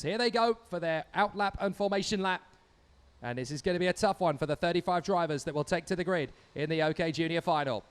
Here they go for their outlap and formation lap. And this is going to be a tough one for the 35 drivers that will take to the grid in the OK Junior final.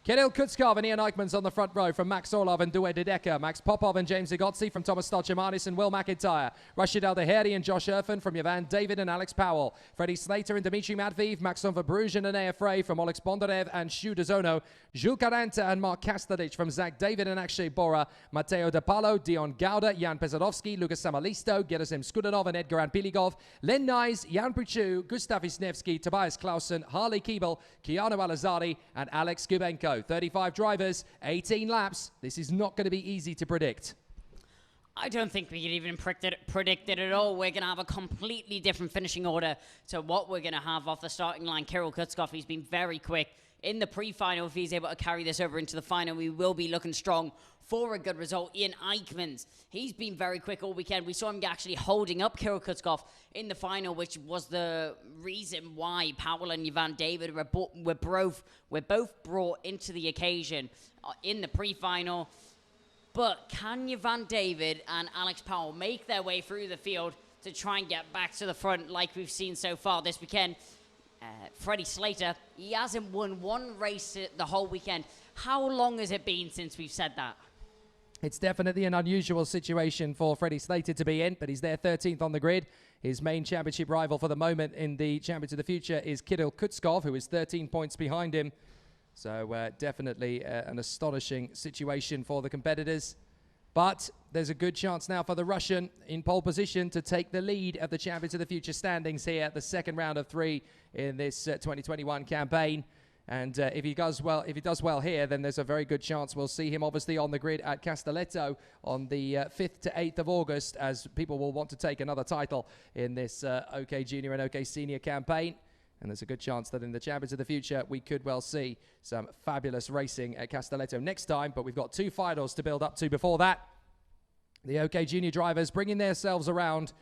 Kirill, KUTSKOV and EYCKMANS on the front row from Max ORLOV and Douwe DEDECKER. Max POPOV and James EGOZI from Tomass, STOLCERMANIS and MACINTYRE. Rashid DHAHERI and Josh IRFAN from Jevan David and Alex Powell. Freddie SLATER and Dimitri Matveev. Maksim and Anaya Frey from Olex Bondarev and Shu Dezono. Jules Caranta and Mark Kastadic from Zach David and Akshay Bora. Matteo De Palo, Dion Gauda, Jan Pesadovski, Lucas Samalisto, Gerasim Skudanov and Edgar Anpiligov. Len Nyes, Jan Prichu, Gustav Isnevsky, Tobias Clausen, Harley Keeble, Keanu AZHARI and Alex Kubenko. 35 drivers, 18 laps. This is not going to be easy to predict. I don't think we can even predict it at all. We're going to have a completely different finishing order to what we're going to have off the starting line. Kirill KUTSKOV, he's been very quick in the pre-final. If he's able to carry this over into the final, we will be looking strong for a good result. EYCKMANS, he's been very quick all weekend. We saw him actually holding up Kirill KUTSKOV in the final, which was the reason why Powell and Jevan David were both brought into the occasion in the pre-final. But can Jevan David and Alex Powell make their way through the field to try and get back to the front like we've seen so far this weekend? Freddie SLATER, he hasn't won one race the whole weekend. How long has it been since we've said that? It's definitely an unusual situation for Freddie SLATER to be in, but he's there 13th on the grid. His main championship rival for the moment in the Champions of the Future is Kirill KUTSKOV, who is 13 points behind him. So definitely an astonishing situation for the competitors. But there's a good chance now for the Russian in pole position to take the lead of the Champions of the Future standings here at the second round of 3 in this 2021 campaign. And if he does well here, then there's a very good chance we'll see him obviously on the grid at Castelletto on the 5th to 8th of August, as people will want to take another title in this OK Junior and OK Senior campaign. And there's a good chance that in the Champions of the Future, we could well see some fabulous racing at Castelletto next time. But we've got 2 finals to build up to before that. The OK Junior drivers bringing themselves around.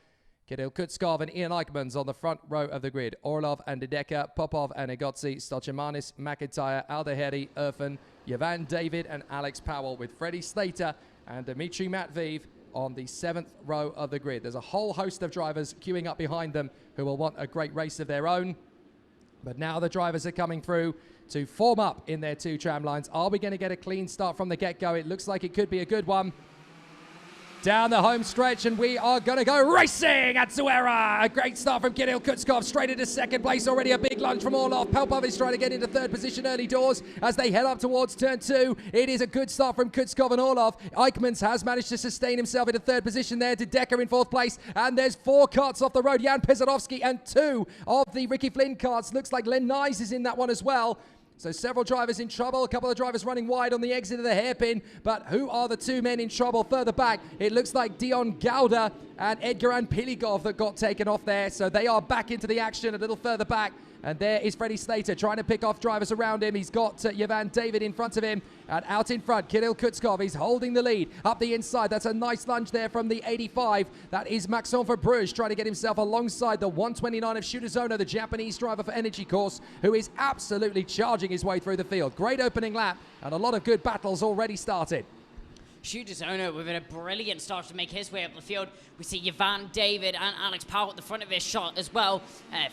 Kirill KUTSKOV and EYCKMANS on the front row of the grid. ORLOV and DEDECKER, POPOV and EGOZI, STOLCERMANIS, MACINTYRE, DHAHERI, IRFAN, Jevan David and Alex Powell, with Freddie SLATER and Dimitri Matveev on the 7th row of the grid. There's a whole host of drivers queuing up behind them who will want a great race of their own. But now the drivers are coming through to form up in their 2 tram lines. Are we going to get a clean start from the get-go? It looks like it could be a good one. Down the home stretch, and we are going to go racing at Zuera. A great start from Kirill KUTSKOV, straight into 2nd place. Already a big lunge from ORLOV. POPOV is trying to get into 3rd position early doors as they head up towards turn 2. It is a good start from KUTSKOV and ORLOV. EYCKMANS has managed to sustain himself into 3rd position there. DEDECKER in 4th place, and there's 4 karts off the road. Jan Pesadovski and 2 of the Ricky FLYNN karts. Looks like Len Nyes is in that one as well. So several drivers in trouble, a couple of drivers running wide on the exit of the hairpin, but who are the 2 men in trouble further back? It looks like Dion Gauda and Edgar Anpiligov that got taken off there, so they are back into the action a little further back. And there is Freddie SLATER trying to pick off drivers around him. He's got Jevan David in front of him. And out in front, Kirill KUTSKOV. He's holding the lead up the inside. That's a nice lunge there from the 85. That is Maksim trying to get himself alongside the 129 of Shu Dezono, the Japanese driver for Energy Course, who is absolutely charging his way through the field. Great opening lap, and a lot of good battles already started. Shu Dezono with a brilliant start to make his way up the field. We see Jevan David and Alex Powell at the front of his shot as well.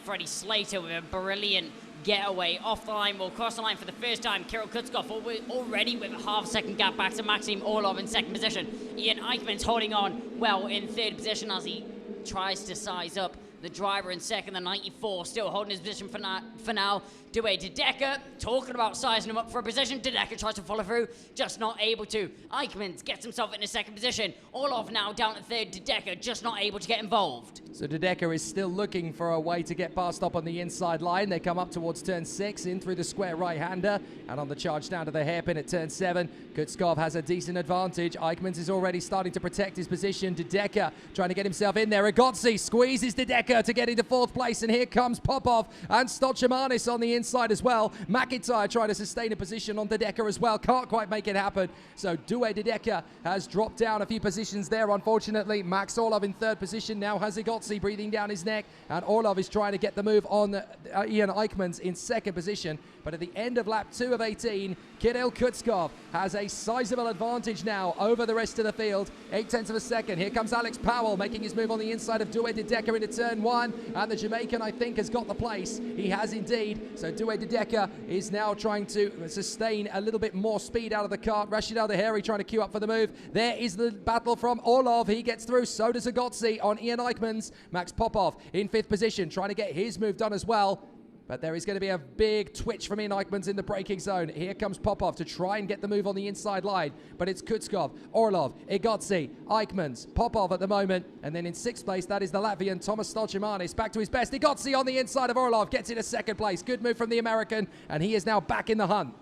Freddie SLATER with a brilliant getaway off the line. Will cross the line for the first time. Kirill KUTSKOV already with a half-second gap back to Maksim ORLOV in 2nd position. EYCKMANS holding on well in 3rd position as he tries to size up the driver in 2nd, the 94, still holding his position for now. Douwe DEDECKER, talking about sizing him up for a position. DEDECKER tries to follow through, just not able to. EYCKMANS gets himself in a 2nd position. ORLOV now down at 3rd. DEDECKER just not able to get involved. So DEDECKER is still looking for a way to get past up on the inside line. They come up towards turn 6, in through the square right-hander, and on the charge down to the hairpin at turn 7. KUTSKOV has a decent advantage. EYCKMANS is already starting to protect his position. DEDECKER trying to get himself in there. EGOZI squeezes DEDECKER to get into 4th place, and here comes POPOV and STOLCERMANIS on the inside as well. MACINTYRE trying to sustain a position on DEDECKER as well. Can't quite make it happen. So Douwe DEDECKER has dropped down a few positions there, unfortunately. Max ORLOV in 3rd position now has EGOZI EGOZI breathing down his neck, and ORLOV is trying to get the move on EYCKMANS in second position. But at the end of lap 2 of 18, Kirill KUTSKOV has a sizable advantage now over the rest of the field. 0.8 of a second. Here comes Alex Powell making his move on the inside of Douwe DEDECKER into turn 1. And the Jamaican, I think, has got the place. He has indeed. So Douwe DEDECKER is now trying to sustain a little bit more speed out of the kart. Rashid AZHARI trying to queue up for the move. There is the battle from ORLOV. He gets through. So does EGOZI on EYCKMANS. Max POPOV in 5th position, trying to get his move done as well. But there is going to be a big twitch from EYCKMANS in the braking zone. Here comes POPOV to try and get the move on the inside line. But it's KUTSKOV, ORLOV, EGOZI, EYCKMANS, POPOV at the moment. And then in 6th place, that is the Latvian Tomass STOLCERMANIS. Back to his best. EGOZI on the inside of ORLOV. Gets into 2nd place. Good move from the American. And he is now back in the hunt.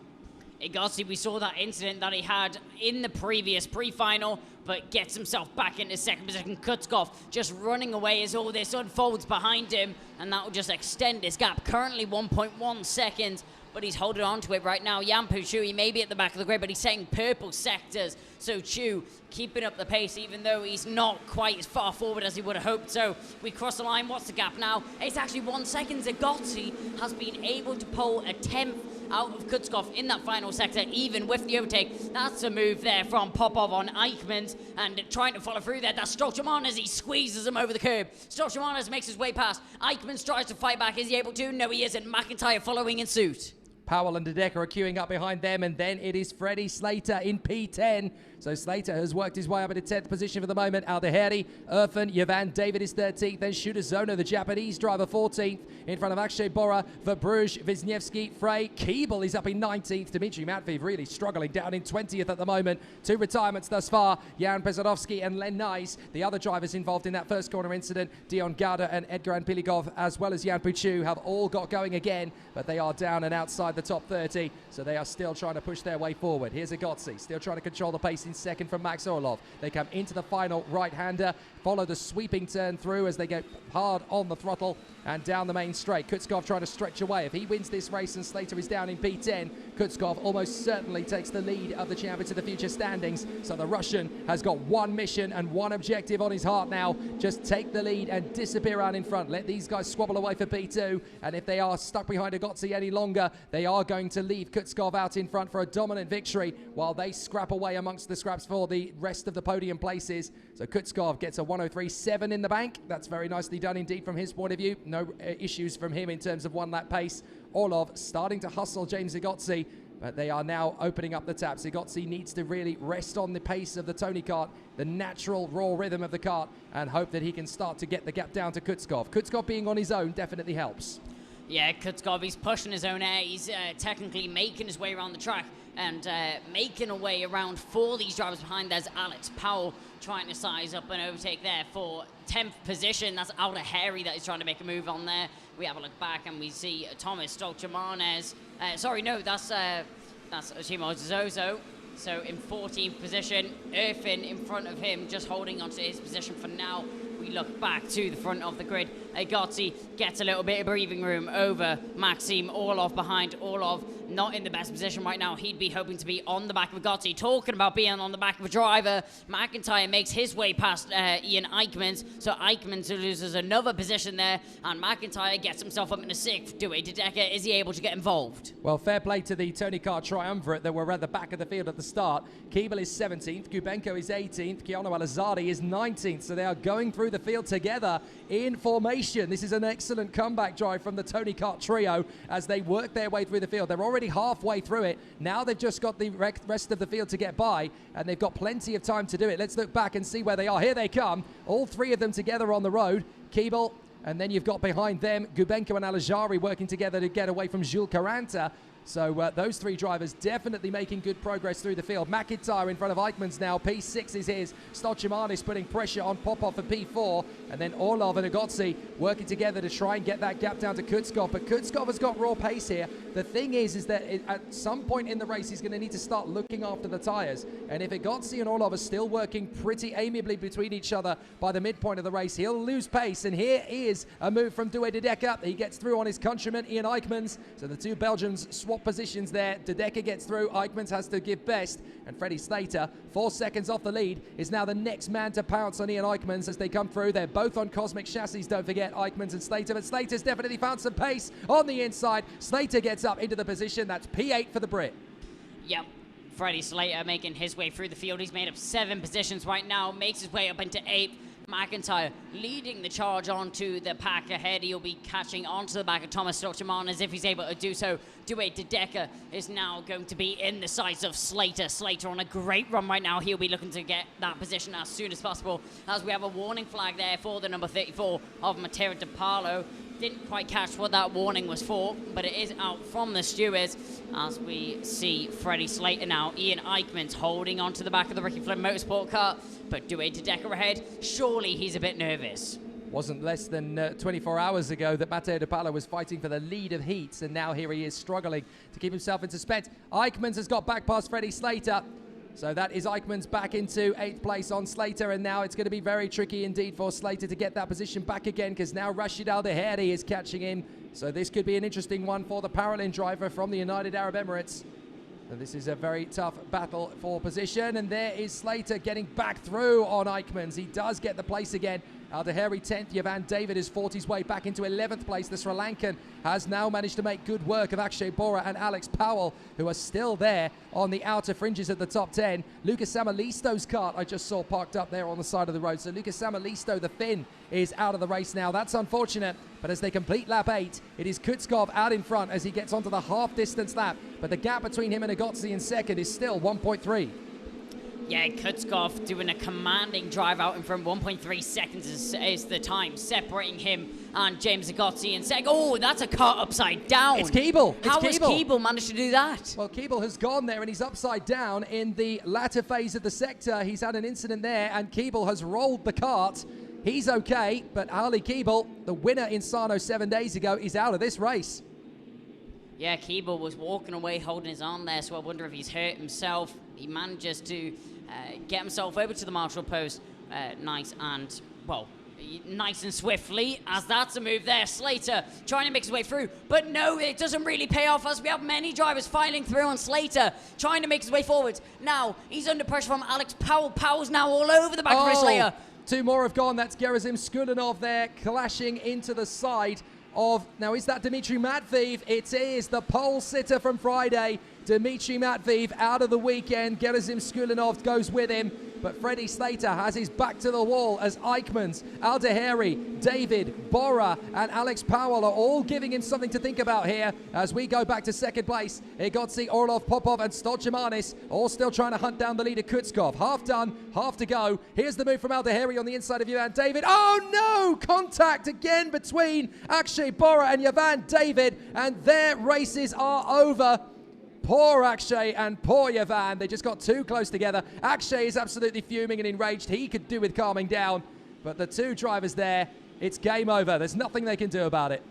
EGOZI, we saw that incident that he had in the previous pre-final, but gets himself back into 2nd position. KUTSKOV just running away as all this unfolds behind him, and that will just extend his gap. Currently 1.1 seconds, but he's holding on to it right now. Yampu Chu, he may be at the back of the grid, but he's setting purple sectors. So Chu keeping up the pace, even though he's not quite as far forward as he would have hoped. So we cross the line. What's the gap now? It's actually 1 second. EGOZI has been able to pull a 10th out of KUTSKOV in that final sector, even with the overtake. That's a move there from POPOV on EYCKMANS, and trying to follow through there. That's STOLCERMANIS as he squeezes him over the curb. STOLCERMANIS makes his way past. EYCKMANS tries to fight back. Is he able to? No, he isn't. MACINTYRE following in suit. Powell and DEDECKER are queuing up behind them, and then it is Freddie SLATER in P10. So SLATER has worked his way up into 10th position for the moment. AZHARI, IRFAN, Yavan, David is 13th. Then Shudazona, the Japanese driver, 14th. In front of Akshay Bora, Verbruj, Wisniewski, Frey. Keeble is up in 19th. Dmitry Matveev really struggling down in 20th at the moment. 2 retirements thus far. Jan Pesarovsky and Len Nice. The other drivers involved in that first corner incident, Dion Gada and Edgar Piligov, as well as Jan Puchu, have all got going again, but they are down and outside the top 30, so they are still trying to push their way forward. Here's EGOZI, still trying to control the pace in second from Max ORLOV. They come into the final right-hander, follow the sweeping turn through as they go hard on the throttle and down the main straight. KUTSKOV trying to stretch away. If he wins this race and SLATER is down in P10, KUTSKOV almost certainly takes the lead of the Champions of the Future standings. So the Russian has got one mission and one objective on his heart now. Just take the lead and disappear out in front. Let these guys squabble away for P2. And if they are stuck behind EGOZI any longer, they are going to leave KUTSKOV out in front for a dominant victory while they scrap away amongst the scraps for the rest of the podium places. So KUTSKOV gets a 103.7 in the bank. That's very nicely done indeed from his point of view. No issues from him in terms of one-lap pace. ORLOV starting to hustle James EGOZI, but they are now opening up the taps. EGOZI needs to really rest on the pace of the Tony kart, the natural raw rhythm of the kart, and hope that he can start to get the gap down to KUTSKOV. KUTSKOV being on his own definitely helps. Yeah, KUTSKOV, he's pushing his own air. He's technically making his way around the track and making a way around for these drivers behind. There's Alex Powell trying to size up an overtake there for 10th position. That's AZHARI that is trying to make a move on there. We have a look back and we see Tomass STOLCERMANIS. Sorry, no, that's Shimo Zozo. So in 14th position, IRFAN in front of him, just holding onto his position for now. We look back to the front of the grid. EGOZI gets a little bit of breathing room over Maksim. ORLOV behind. ORLOV not in the best position right now. He'd be hoping to be on the back of EGOZI. Talking about being on the back of a driver, MACINTYRE makes his way past EYCKMANS. So EYCKMANS loses another position there, and MACINTYRE gets himself up in a 6th. Douwe DEDECKER, is he able to get involved? Well, fair play to the Tony Kart triumvirate that were at the back of the field at the start. Keeble is 17th, Gubenko is 18th, Keanu Alazari is 19th. So they are going through the field together in formation. This is an excellent comeback drive from the Tony Kart trio as they work their way through the field. They're already halfway through it. Now they've just got the rest of the field to get by, and they've got plenty of time to do it. Let's look back and see where they are. Here they come, all three of them together on the road. Keeble, and then you've got behind them Gubenko and AZHARI working together to get away from Jules Caranta. So those three drivers definitely making good progress through the field. MACINTYRE in front of EYCKMANS now. P6 is his. STOLCERMANIS putting pressure on POPOV for P4. And then ORLOV and EGOZI working together to try and get that gap down to KUTSKOV. But KUTSKOV has got raw pace here. The thing is that at some point in the race, he's going to need to start looking after the tyres. And if EGOZI and ORLOV are still working pretty amiably between each other by the midpoint of the race, he'll lose pace. And here is a move from Douwe DEDECKER. He gets through on his countryman, EYCKMANS. So the two Belgians swap swap positions there. DEDECKER gets through. EYCKMANS has to give best. And Freddie SLATER, 4 seconds off the lead, is now the next man to pounce on EYCKMANS as they come through. They're both on COSMIC chassis, don't forget, EYCKMANS and SLATER. But SLATER's definitely found some pace on the inside. SLATER gets up into the position. That's P8 for the Brit. Yep. Freddie SLATER making his way through the field. He's made up 7 positions right now, makes his way up into 8th. MACINTYRE leading the charge onto the pack ahead. He'll be catching onto the back of Tomass STOLCERMANIS if he's able to do so. Douwe DEDECKER is now going to be in the sights of SLATER. SLATER on a great run right now. He'll be looking to get that position as soon as possible, as we have a warning flag there for the number 34 of Matera de Paulo. Didn't quite catch what that warning was for, but it is out from the stewards as we see Freddie SLATER now. EYCKMANS holding onto the back of the Ricky Flynn Motorsport car, but Douwe DEDECKER ahead. Surely he's a bit nervous. Wasn't less than 24 hours ago that Matera de Paulo was fighting for the lead of heats, and now here he is struggling to keep himself in suspense. EYCKMANS has got back past Freddie SLATER. So that is EYCKMANS back into 8th place on SLATER, and now it's going to be very tricky indeed for SLATER to get that position back again, because now Rashid AZHARI is catching him. So this could be an interesting one for the PAROLIN driver from the United Arab Emirates. And this is a very tough battle for position, and there is SLATER getting back through on EYCKMANS. He does get the place again. AZHARI 10th, Yavan David has fought his way back into 11th place. The Sri Lankan has now managed to make good work of Akshay Bora and Alex Powell, who are still there on the outer fringes of the top 10. Lucas Samalisto's kart I just saw parked up there on the side of the road. So Lucas Samalisto, the Finn, is out of the race now. That's unfortunate, but as they complete lap 8, it is KUTSKOV out in front as he gets onto the half-distance lap. But the gap between him and EGOZI in second is still 1.3. Yeah, KUTSKOV doing a commanding drive out in front. 1.3 seconds is the time separating him and James EGOZI in second. Oh, that's a car upside down. It's Keeble. How has Keeble managed to do that? Well, Keeble has gone there and he's upside down in the latter phase of the sector. He's had an incident there and Keeble has rolled the kart. He's okay, but Ali Keeble, the winner in Sarno 7 days ago, is out of this race. Yeah, Keeble was walking away holding his arm there, so I wonder if he's hurt himself. He manages to get himself over to the marshal post nice and swiftly, as that's a move there. SLATER trying to make his way through, but no, it doesn't really pay off as we have many drivers filing through on SLATER, trying to make his way forwards. Now, he's under pressure from Alex Powell. Powell's now all over the back of SLATER. 2 more have gone. That's Gerazim Skulinov there, clashing into the side of, now is that Dimitri Matveev? It is the pole sitter from Friday. Dimitri Matveev out of the weekend. Gerazim Skulinov goes with him. But Freddie SLATER has his back to the wall as EYCKMANS, AZHARI, David, Bora and Alex Powell are all giving him something to think about here as we go back to second place. EGOZI, ORLOV, POPOV and STOLCERMANIS all still trying to hunt down the leader KUTSKOV. Half done, half to go. Here's the move from AZHARI on the inside of Yavan David. Oh no! Contact again between Akshay Bora and Yavan David, and their races are over. Poor Akshay and poor Yavan. They just got too close together. Akshay is absolutely fuming and enraged. He could do with calming down. But the 2 drivers there, it's game over. There's nothing they can do about it.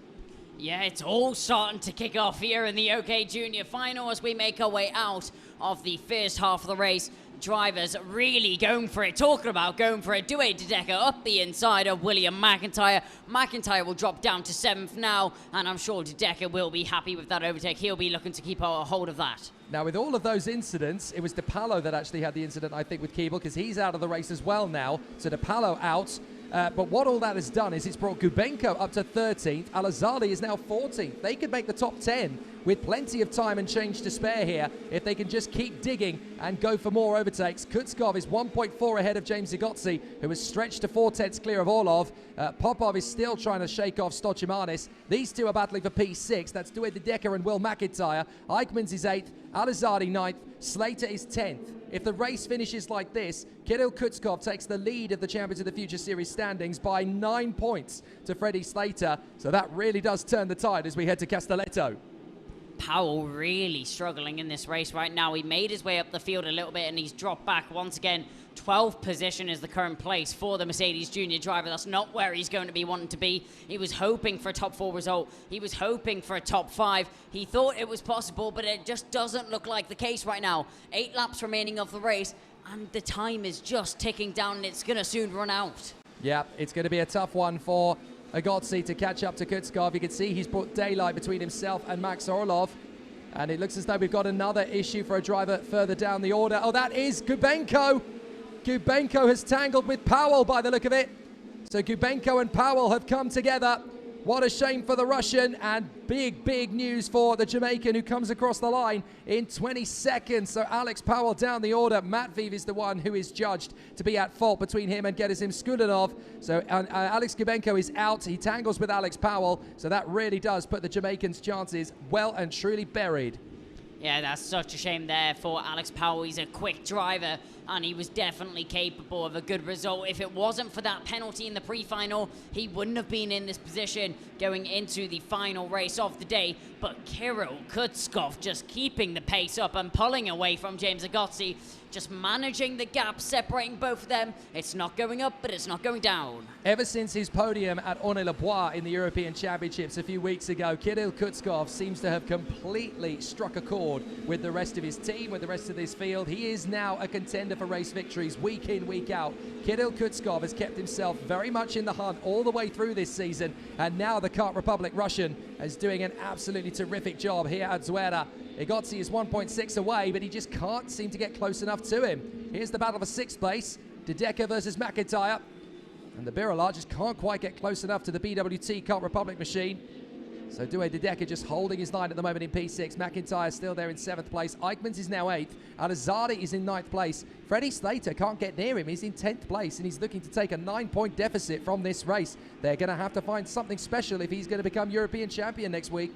Yeah, it's all starting to kick off here in the OK Junior final as we make our way out of the first half of the race. Drivers really going for it, talking about going for it. Douwe DEDECKER up the inside of William MACINTYRE. MACINTYRE will drop down to 7th now, and I'm sure DEDECKER will be happy with that overtake. He'll be looking to keep a hold of that. Now, with all of those incidents, it was de Paulo that actually had the incident, I think, with Keeble, because he's out of the race as well now. So de Paulo out. But what all that has done is it's brought Gubenko up to 13th. Al-Azali is now 14th. They could make the top 10 with plenty of time and change to spare here if they can just keep digging and go for more overtakes. KUTSKOV is 1.4 ahead of James EGOZI, who has stretched to 4/10 clear of ORLOV. Popov is still trying to shake off STOLCERMANIS. These 2 are battling for P6. That's Douwe DEDECKER and Will MACINTYRE. EYCKMANS is 8th. Al-Azhari 9th. SLATER is 10th. If the race finishes like this, Kirill KUTSKOV takes the lead of the Champions of the Future Series standings by 9 points to Freddie SLATER. So that really does turn the tide as we head to Castelletto. Powell really struggling in this race right now. He made his way up the field a little bit and he's dropped back once again. 12th position is the current place for the Mercedes Junior driver. That's not where he's going to be wanting to be. He was hoping for a top 4 result. He was hoping for a top 5. He thought it was possible, but it just doesn't look like the case right now. 8 laps remaining of the race, and the time is just ticking down, and it's going to soon run out. Yeah, it's going to be a tough one for EGOZI to catch up to KUTSKOV. You can see he's brought daylight between himself and Max ORLOV. And it looks as though we've got another issue for a driver further down the order. Oh, that is Gubenko. Gubenko has tangled with Powell by the look of it. So Gubenko and Powell have come together. What a shame for the Russian, and big, big news for the Jamaican who comes across the line in 20 seconds. So Alex Powell down the order. Matveev is the one who is judged to be at fault between him and Gerasim Skudanov. So Alex Gubenko is out. He tangles with Alex Powell. So that really does put the Jamaicans' chances well and truly buried. Yeah, that's such a shame there for Alex Powell. He's a quick driver, and he was definitely capable of a good result. If it wasn't for that penalty in the pre-final, he wouldn't have been in this position going into the final race of the day. But Kirill KUTSKOV just keeping the pace up and pulling away from James EGOZI, just managing the gap, separating both of them. It's not going up, but it's not going down. Ever since his podium at Orly-le-Bois in the European Championships a few weeks ago, Kirill KUTSKOV seems to have completely struck a chord with the rest of his team, with the rest of this field. He is now a contender for race victories week in, week out. Kirill KUTSKOV has kept himself very much in the hunt all the way through this season, and now the KART Republic Russian is doing an absolutely terrific job here at Zuera. EGOZI is 1.6 away, but he just can't seem to get close enough to him. Here's the battle for 6th place. DEDECKER versus MACINTYRE. And the BIREL just can't quite get close enough to the BWT KART Republic machine. So Douwe DEDECKER just holding his line at the moment in P6. MACINTYRE still there in 7th place. EYCKMANS is now 8th. AZHARI is in 9th place. Freddie SLATER can't get near him. He's in 10th place, and he's looking to take a 9-point deficit from this race. They're going to have to find something special if he's going to become European champion next week.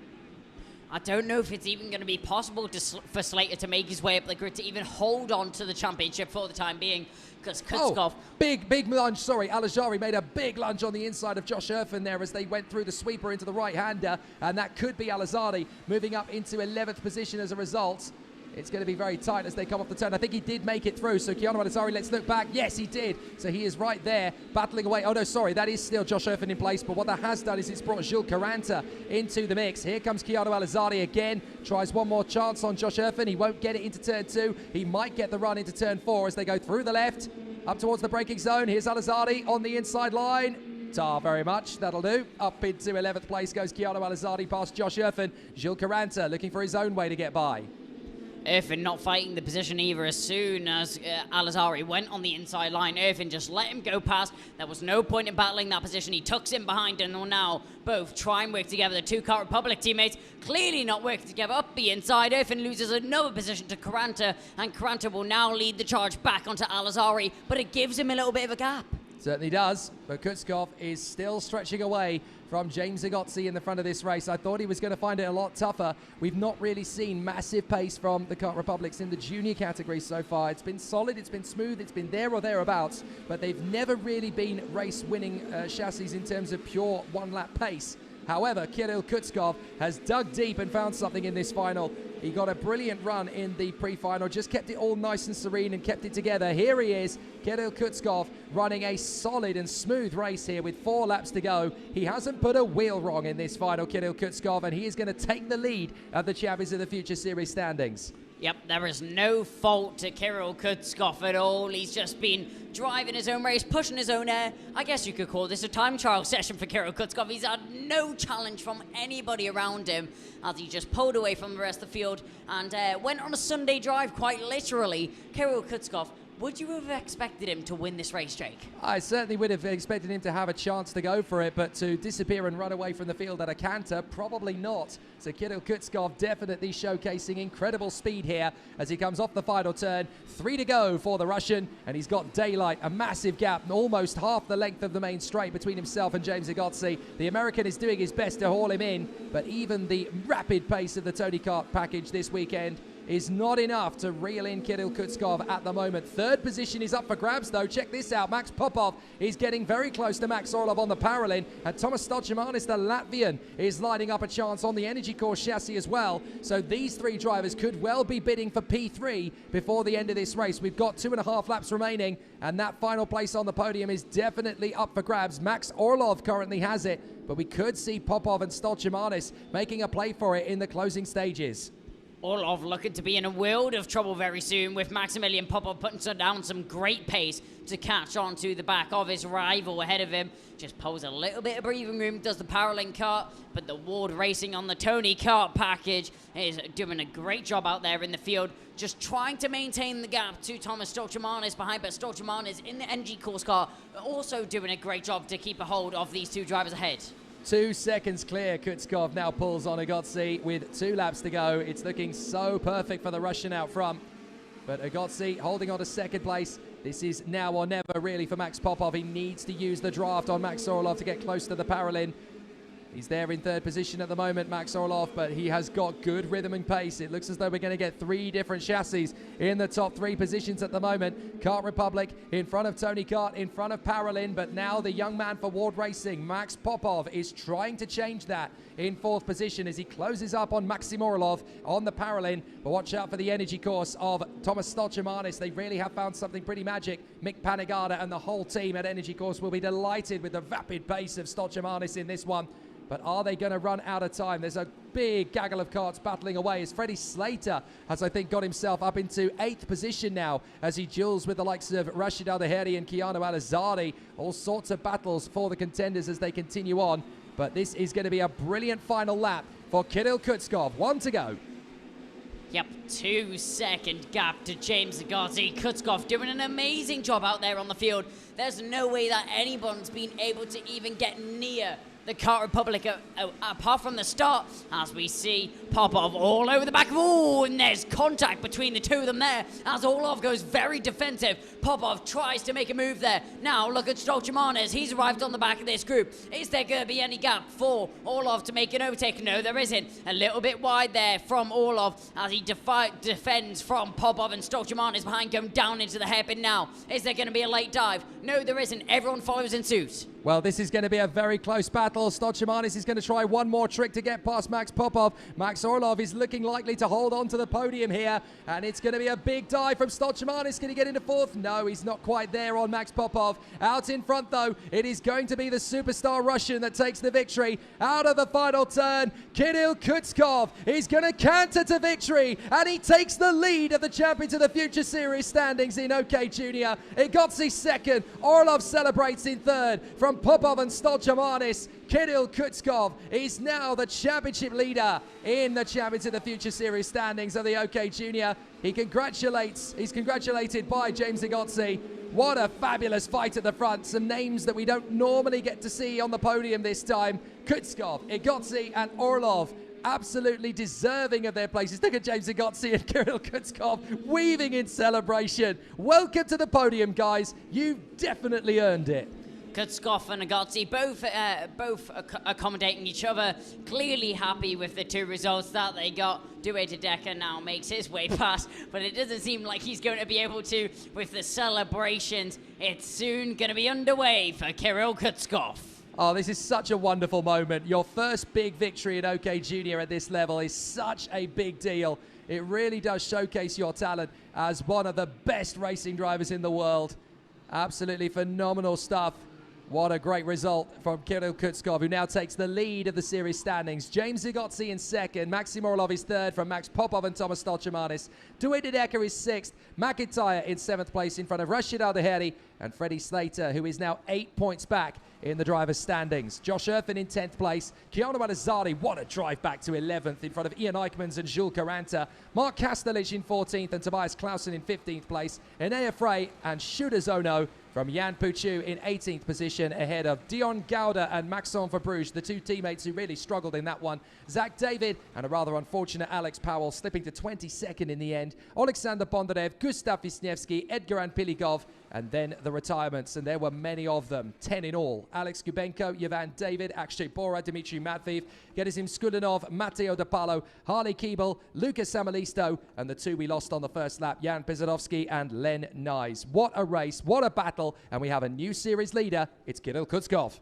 I don't know if it's even going to be possible for SLATER to make his way up the grid to even hold on to the championship for the time being, because KUTSKOV... Big lunge, sorry. AZHARI made a big lunge on the inside of Josh ERFAN there as they went through the sweeper into the right-hander, and that could be AZHARI moving up into 11th position as a result. It's going to be very tight as they come off the turn. I think he did make it through. So Keanu AZHARI, let's look back. Yes, he did. So he is right there battling away. Oh, no, sorry. That is still Josh ERFAN in place. But what that has done is it's brought Jules Caranta into the mix. Here comes Keanu AZHARI again. Tries one more chance on Josh ERFAN. He won't get it into turn 2. He might get the run into turn 4 as they go through the left up towards the braking zone. Here's AZHARI on the inside line. Tar very much. That'll do. Up into 11th place goes Keanu AZHARI past Josh ERFAN. Jules Caranta looking for his own way to get by. ERFAN not fighting the position either. As soon as AZHARI went on the inside line, ERFAN just let him go past. There was no point in battling that position. He tucks in behind, and will now both try and work together. The two KART Republic teammates clearly not working together. Up the inside, ERFAN loses another position to Caranta, and Caranta will now lead the charge back onto AZHARI, but it gives him a little bit of a gap. Certainly does, but KUTSKOV is still stretching away from James EGOZI in the front of this race. I thought he was going to find it a lot tougher. We've not really seen massive pace from the KART Republics in the junior category so far. It's been solid, it's been smooth, it's been there or thereabouts, but they've never really been race-winning chassis in terms of pure one-lap pace. However, Kirill KUTSKOV has dug deep and found something in this final. He got a brilliant run in the pre-final, just kept it all nice and serene and kept it together. Here he is, Kirill KUTSKOV, running a solid and smooth race here with 4 laps to go. He hasn't put a wheel wrong in this final, Kirill KUTSKOV, and he is going to take the lead at the Champions of the Future Series standings. Yep, there is no fault to Kirill KUTSKOV at all. He's just been driving his own race, pushing his own air. I guess you could call this a time trial session for Kirill KUTSKOV. He's had no challenge from anybody around him as he just pulled away from the rest of the field and went on a Sunday drive, quite literally. Kirill KUTSKOV, would you have expected him to win this race, Jake? I certainly would have expected him to have a chance to go for it, but to disappear and run away from the field at a canter, probably not. So Kirill KUTSKOV definitely showcasing incredible speed here as he comes off the final turn. 3 to go for the Russian, and he's got daylight, a massive gap, almost half the length of the main straight between himself and James EGOZI. The American is doing his best to haul him in, but even the rapid pace of the Tony Kart package this weekend is not enough to reel in Kirill KUTSKOV at the moment. 3rd position is up for grabs, though. Check this out. Max POPOV is getting very close to Max ORLOV on the PAROLIN, and Tomass STOLCERMANIS, the Latvian, is lining up a chance on the Energy Course chassis as well. So these 3 drivers could well be bidding for P3 before the end of this race. We've got 2.5 laps remaining, and that final place on the podium is definitely up for grabs. Max ORLOV currently has it, but we could see POPOV and STOLCERMANIS making a play for it in the closing stages. ORLOV looking to be in a world of trouble very soon, with Maksimilian POPOV putting down some great pace to catch on to the back of his rival ahead of him. Just pulls a little bit of breathing room, does the PAROLIN kart, but the Ward Racing on the Tony kart package is doing a great job out there in the field, just trying to maintain the gap to Tomass STOLCERMANIS behind, but STOLCERMANIS in the NG course car also doing a great job to keep a hold of these two drivers ahead. 2 seconds clear. KUTSKOV now pulls on EGOZI with 2 laps to go. It's looking so perfect for the Russian out front. But EGOZI holding on to second place. This is now or never really for Max POPOV. He needs to use the draft on Max ORLOV to get close to the PAROLIN. He's there in 3rd position at the moment, Max ORLOV, but he has got good rhythm and pace. It looks as though we're going to get 3 different chassis in the top 3 positions at the moment. Kart Republic in front of Tony Kart, in front of PAROLIN, but now the young man for Ward Racing, Max POPOV, is trying to change that in 4th position as he closes up on Maksim ORLOV on the PAROLIN. But watch out for the energy course of Tomass STOLCERMANIS. They really have found something pretty magic. Mick Panigada and the whole team at Energy Course will be delighted with the rapid pace of STOLCERMANIS in this one. But are they going to run out of time? There's a big gaggle of karts battling away as Freddie SLATER has, I think, got himself up into 8th position now as he duels with the likes of Rashid and Keanu AZHARI. All sorts of battles for the contenders as they continue on. But this is going to be a brilliant final lap for Kirill KUTSKOV. 1 to go. Yep, 2-second gap to James EGOZI. KUTSKOV doing an amazing job out there on the field. There's no way that anyone's been able to even get near the Kart Republic apart from the start, as we see POPOV all over the back. Oh, and there's contact between the two of them there as ORLOV goes very defensive. POPOV tries to make a move there. Now look at STOLCERMANIS. He's arrived on the back of this group. Is there going to be any gap for ORLOV to make an overtake? No, there isn't. A little bit wide there from ORLOV as he defends from POPOV, and STOLCERMANIS behind going down into the hairpin now. Is there going to be a late dive? No, there isn't. Everyone follows in suit. Well, this is going to be a very close battle. STOLCERMANIS is going to try one more trick to get past Max POPOV. Max ORLOV is looking likely to hold on to the podium here, and it's going to be a big dive from STOLCERMANIS. Can he get into 4th? No, he's not quite there on Max POPOV. Out in front, though, it is going to be the superstar Russian that takes the victory. Out of the final turn, Kirill KUTSKOV is going to canter to victory, and he takes the lead of the Champions of the Future Series standings in OK Junior. EGOZI 2nd, ORLOV celebrates in 3rd. From POPOV and STOLCERMANIS, Kirill KUTSKOV is now the championship leader in the Champions of the Future Series standings of the OK Junior. He's congratulated by James EGOZI. What a fabulous fight at the front. Some names that we don't normally get to see on the podium this time. KUTSKOV, EGOZI and ORLOV absolutely deserving of their places. Look at James EGOZI and Kirill KUTSKOV weaving in celebration. Welcome to the podium, guys. You've definitely earned it. KUTSKOV and EGOZI both accommodating each other, clearly happy with the 2 results that they got. Douwe DEDECKER now makes his way past, but it doesn't seem like he's going to be able to with the celebrations. It's soon going to be underway for Kirill KUTSKOV. Oh, this is such a wonderful moment. Your first big victory in OK Junior at this level is such a big deal. It really does showcase your talent as one of the best racing drivers in the world. Absolutely phenomenal stuff. What a great result from Kirill KUTSKOV, who now takes the lead of the series standings. James EGOZI in 2nd. Maksim ORLOV is 3rd from Max POPOV and Tomass STOLCERMANIS. Douwe DEDECKER is 6th. MACINTYRE in 7th place in front of Rashid and Freddie SLATER, who is now 8 points back in the driver's standings. Josh ERFAN in 10th place. Keanu AZHARI, what a drive back to 11th in front of EYCKMANS and Jules Caranta. Mark Kastelich in 14th and Tobias Clausen in 15th place. Enea Frey and Shuda Zono from Jan Puchu in 18th position ahead of Dion Gouda and Maxim for Bruges, the 2 teammates who really struggled in that one. Zach David and a rather unfortunate Alex Powell slipping to 22nd in the end. Alexander Bondarev, Gustav Wisniewski, Edgar Piligov, and then the retirements, and there were many of them, 10 in all. Alex Kubenko, Yvan David, Akshay Bora, Dmitry Matveev, Gerasim Skulinov, Matteo De Palo, Harley Keeble, Lucas Samalisto, and the 2 we lost on the first lap, Jan Pizarovsky and Len Nyes. What a race, what a battle, and we have a new series leader. It's Kirill KUTSKOV.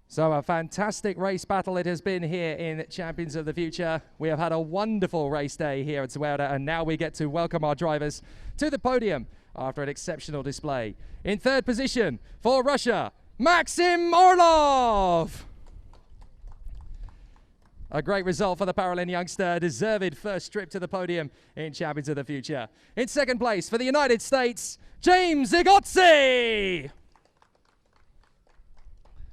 So a fantastic race battle it has been here in Champions of the Future. We have had a wonderful race day here at Zuera, and now we get to welcome our drivers to the podium after an exceptional display. In 3rd position for Russia, Maksim ORLOV. A great result for the PAROLIN youngster. Deserved first trip to the podium in Champions of the Future. In second place for the United States, James EGOZI.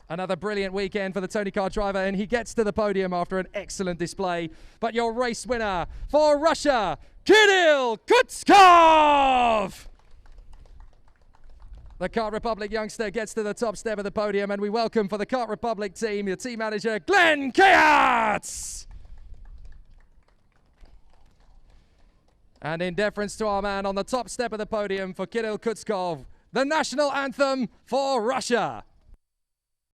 Another brilliant weekend for the Tony Kart driver, and he gets to the podium after an excellent display. But your race winner for Russia, Kirill KUTSKOV. The KART Republic youngster gets to the top step of the podium, and we welcome for the KART Republic team, the team manager, Glenn Kayatz. And in deference to our man on the top step of the podium for Kirill KUTSKOV, the national anthem for Russia.